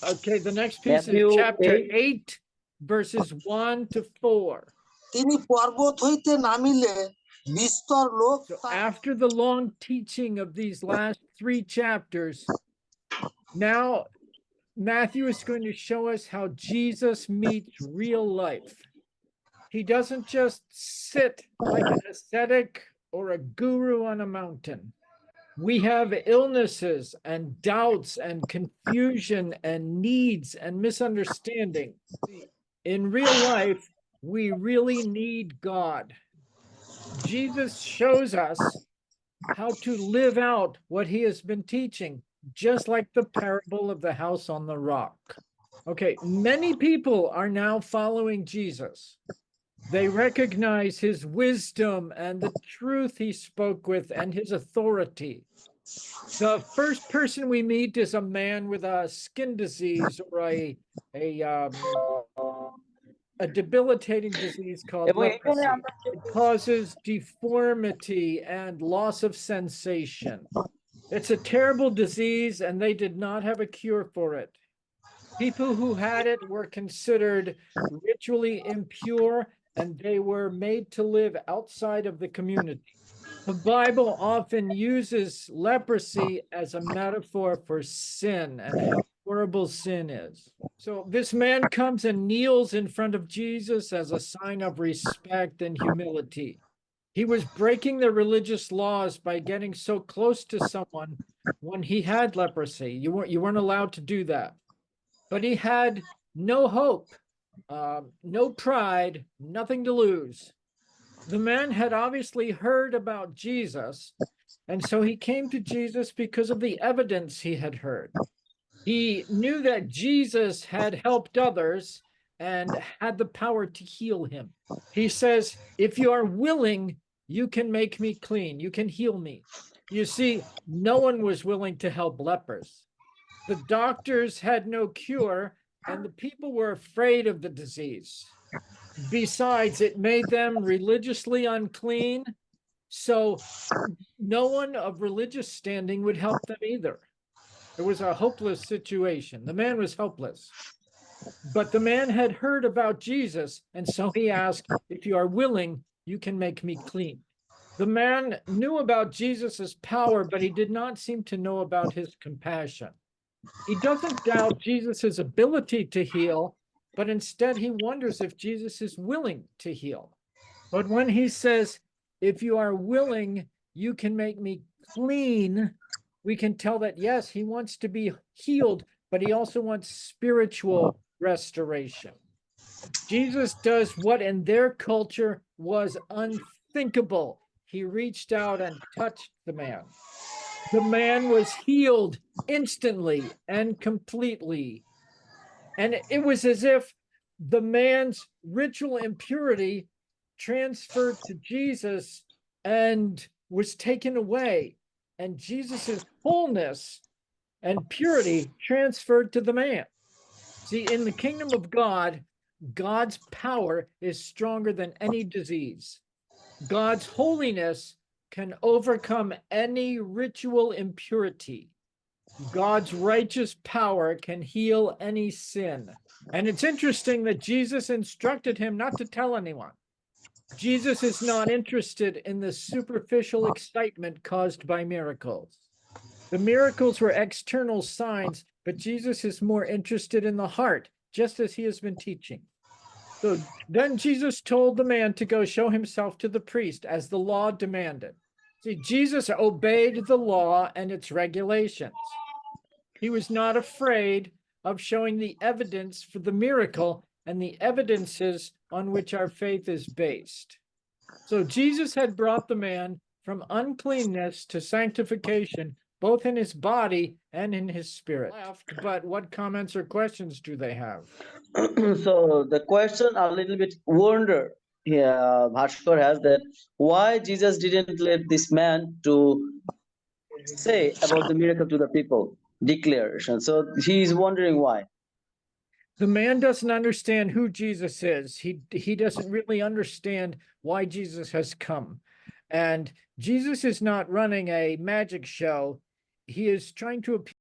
Okay, the next piece Matthew is chapter 8. 8, verses 1 to 4. তিনি পর্বত হইতে নামিলে বিস্তর লোক So after the long teaching of these last 3 chapters, now Matthew is going to show us how Jesus meets real life. He doesn't just sit like an ascetic or a guru on a mountain. We have illnesses and doubts and confusion and needs and misunderstanding. In real life, we really need God. Jesus shows us how to live out what he has been teaching, just like the parable of the house on the rock. Okay, many people are now following Jesus. They recognize his wisdom and the truth he spoke with and his authority. The first person we meet is a man with a skin disease or a debilitating disease called leprosy. It causes deformity and loss of sensation. It's a terrible disease, and they did not have a cure for it. People who had it were considered ritually impure, and they were made to live outside of the community. The Bible often uses leprosy as a metaphor for sin and how horrible sin is. So this man comes and kneels in front of Jesus as a sign of respect and humility. He was breaking the religious laws by getting so close to someone when he had leprosy. You weren't allowed to do that. But he had no hope, no pride, nothing to lose. The man had obviously heard about Jesus, and so he came to Jesus because of the evidence he had heard. He knew that Jesus had helped others and had the power to heal him. He says, if you are willing, you can make me clean. You can heal me. You see, no one was willing to help lepers. The doctors had no cure, and the people were afraid of the disease. Besides, it made them religiously unclean, so no one of religious standing would help them either. It was a hopeless situation. The man was hopeless. But the man had heard about Jesus, and so he asked, if you are willing, you can make me clean. The man knew about Jesus's power, but he did not seem to know about his compassion. He doesn't doubt Jesus's ability to heal, but instead he wonders if Jesus is willing to heal. But when he says, if you are willing, you can make me clean, we can tell that, yes, he wants to be healed, but he also wants spiritual restoration. Jesus does what in their culture was unthinkable. He reached out and touched the man. The man was healed instantly and completely. And it was as if the man's ritual impurity transferred to Jesus and was taken away. And Jesus's wholeness and purity transferred to the man. See, in the kingdom of God, God's power is stronger than any disease. God's holiness can overcome any ritual impurity. God's righteous power can heal any sin. And it's interesting that Jesus instructed him not to tell anyone. Jesus is not interested in the superficial excitement caused by miracles. The miracles were external signs, but Jesus is more interested in the heart, just as he has been teaching. So then Jesus told the man to go show himself to the priest as the law demanded. See, Jesus obeyed the law and its regulations. He was not afraid of showing the evidence for the miracle and the evidences on which our faith is based. So Jesus had brought the man from uncleanness to sanctification, both in his body and in his spirit. But what comments or questions do they have? So the question a little bit wonder Bhaskar has that why Jesus didn't let this man to say about the miracle to the people, declaration. So he is wondering why. The man doesn't understand who Jesus is. He doesn't really understand why Jesus has come. And Jesus is not running a magic show. He is trying to appeal